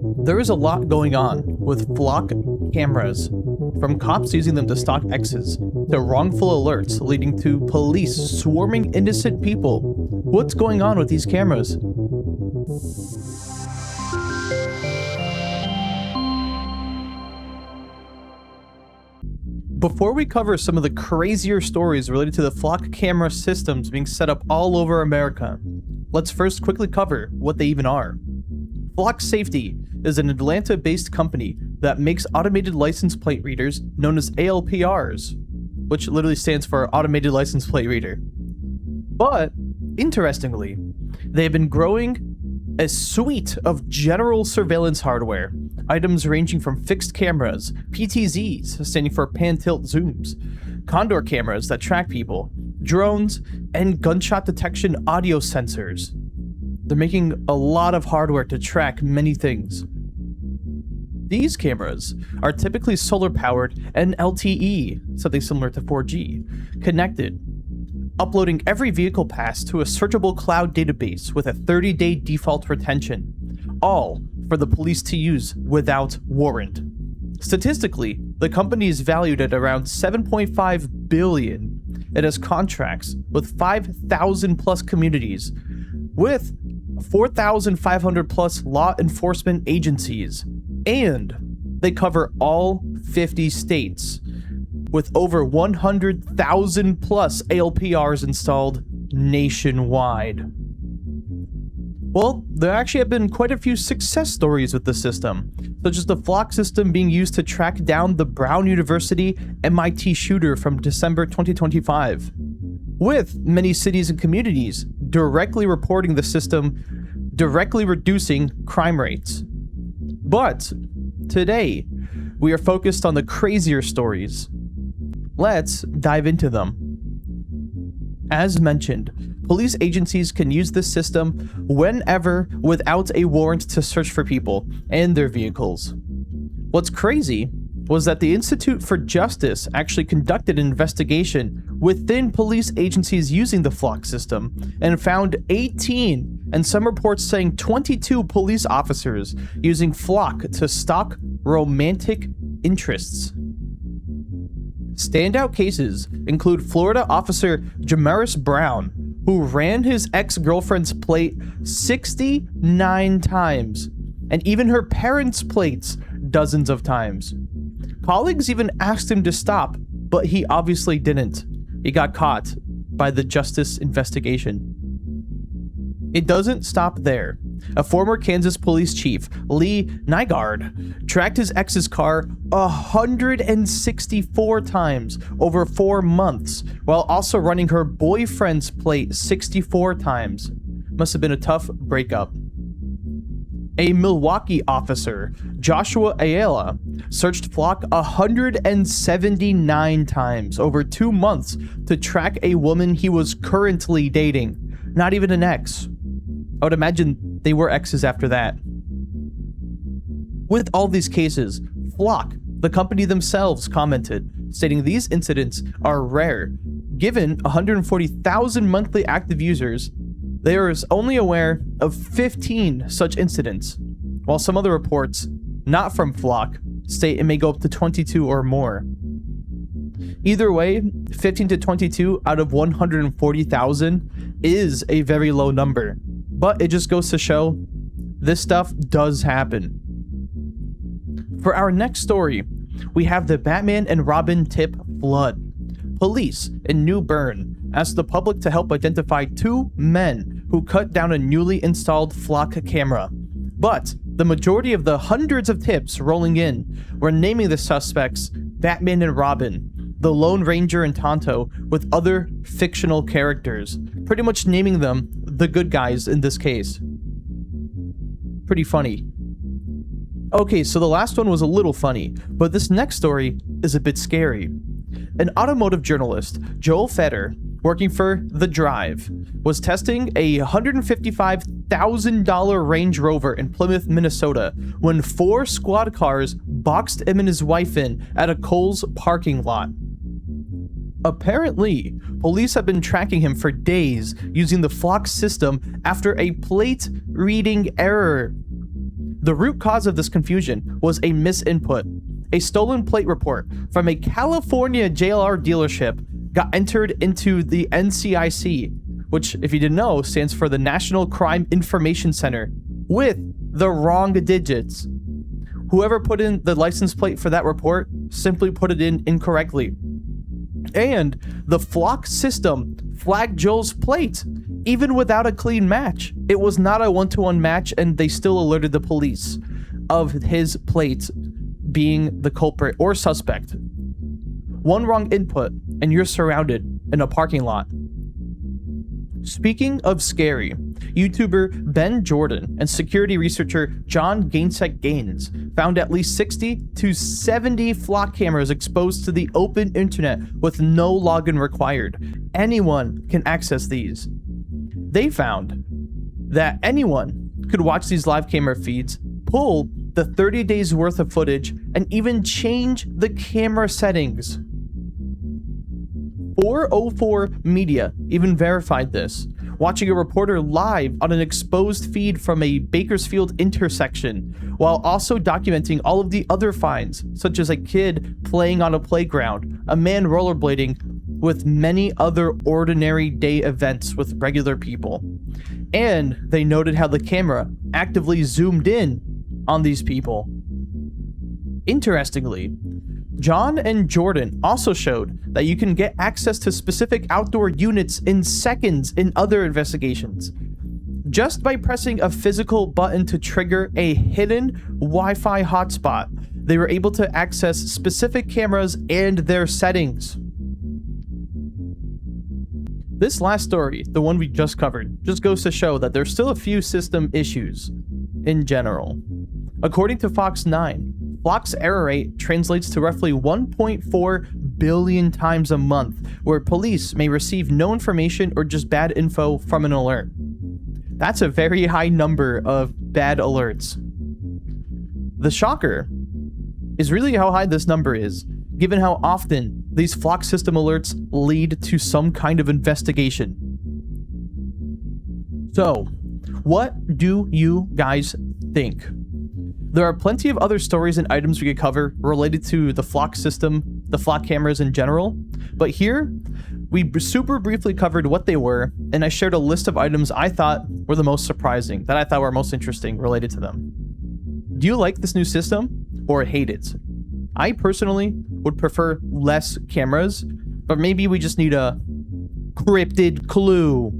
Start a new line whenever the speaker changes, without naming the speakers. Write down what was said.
There is a lot going on with flock cameras, from cops using them to stalk exes, to wrongful alerts leading to police swarming innocent people. What's going on with these cameras? Before we cover some of the crazier stories related to the flock camera systems being set up all over America, let's first quickly cover what they even are. Flock Safety is an Atlanta-based company that makes automated license plate readers known as ALPRs, which literally stands for Automated License Plate Reader. But, interestingly, they have been growing a suite of general surveillance hardware, items ranging from fixed cameras, PTZs, standing for pan-tilt zooms, condor cameras that track people, drones, and gunshot detection audio sensors. They're making a lot of hardware to track many things. These cameras are typically solar-powered and LTE, something similar to 4G, connected, uploading every vehicle pass to a searchable cloud database with a 30-day default retention, all for the police to use without warrant. Statistically, the company is valued at around $7.5 billion. It has contracts with 5,000 plus communities, with 4,500 plus law enforcement agencies, and they cover all 50 states, with over 100,000 plus ALPRs installed nationwide. Well, there actually have been quite a few success stories with the system, such as the Flock system being used to track down the Brown University MIT shooter from December 2025, with many cities and communities directly reporting the system, directly reducing crime rates. But today, we are focused on the crazier stories. Let's dive into them. As mentioned, police agencies can use this system whenever without a warrant to search for people and their vehicles. What's crazy was that the Institute for Justice actually conducted an investigation within police agencies using the Flock system and found 18, and some reports saying 22 police officers using Flock to stalk romantic interests. Standout cases include Florida officer Jamaris Brown, who ran his ex-girlfriend's plate 69 times, and even her parents' plates dozens of times. Colleagues even asked him to stop, but he obviously didn't. He got caught by the justice investigation. It doesn't stop there. A former Kansas police chief, Lee Nygaard, tracked his ex's car 164 times over 4 months, while also running her boyfriend's plate 64 times. Must have been a tough breakup. A Milwaukee officer, Joshua Ayala, searched Flock 179 times over 2 months to track a woman he was currently dating, not even an ex. I would imagine they were exes after that. With all these cases, Flock, the company themselves, commented, stating these incidents are rare. Given 140,000 monthly active users, they are only aware of 15 such incidents, while some other reports, not from Flock, state it may go up to 22 or more. Either way, 15 to 22 out of 140,000 is a very low number, but it just goes to show this stuff does happen. For our next story, we have the Batman and Robin tip flood. Police in New Bern asked the public to help identify 2 men who cut down a newly installed Flock camera. But the majority of the hundreds of tips rolling in were naming the suspects Batman and Robin, the Lone Ranger and Tonto, with other fictional characters, pretty much naming them the good guys in this case. Pretty funny. Okay, so the last one was a little funny, but this next story is a bit scary. An automotive journalist, Joel Fetter, working for The Drive, was testing a $155,000 Range Rover in Plymouth, Minnesota, when 4 squad cars boxed him and his wife in at a Kohl's parking lot. Apparently, police have been tracking him for days using the Flock system after a plate reading error. The root cause of this confusion was a misinput. A stolen plate report from a California JLR dealership got entered into the NCIC, which, if you didn't know, stands for the National Crime Information Center, with the wrong digits. Whoever put in the license plate for that report simply put it in incorrectly. And the Flock system flagged Joel's plate, even without a clean match. It was not a one-to-one match, and they still alerted the police of his plate being the culprit or suspect. One wrong input, and you're surrounded in a parking lot. Speaking of scary, YouTuber Ben Jordan and security researcher John Gainsek Gaines found at least 60 to 70 flock cameras exposed to the open internet with no login required. Anyone can access these. They found that anyone could watch these live camera feeds, pull the 30 days worth of footage, and even change the camera settings. 404 Media even verified this, watching a reporter live on an exposed feed from a Bakersfield intersection, while also documenting all of the other finds, such as a kid playing on a playground, a man rollerblading, with many other ordinary day events with regular people. And they noted how the camera actively zoomed in on these people. Interestingly, John and Jordan also showed that you can get access to specific outdoor units in seconds in other investigations, just by pressing a physical button to trigger a hidden Wi-Fi hotspot. They were able to access specific cameras and their settings. This last story, the one we just covered, just goes to show that there's still a few system issues in general. According to Fox 9, Flock's error rate translates to roughly 1.4 billion times a month, where police may receive no information or just bad info from an alert. That's a very high number of bad alerts. The shocker is really how high this number is, given how often these Flock system alerts lead to some kind of investigation. So, what do you guys think? There are plenty of other stories and items we could cover related to the Flock system, the Flock cameras in general, but here, we super briefly covered what they were, and I shared a list of items I thought were the most surprising, that I thought were most interesting related to them. Do you like this new system, or hate it? I personally would prefer less cameras, but maybe we just need a cryptid clue.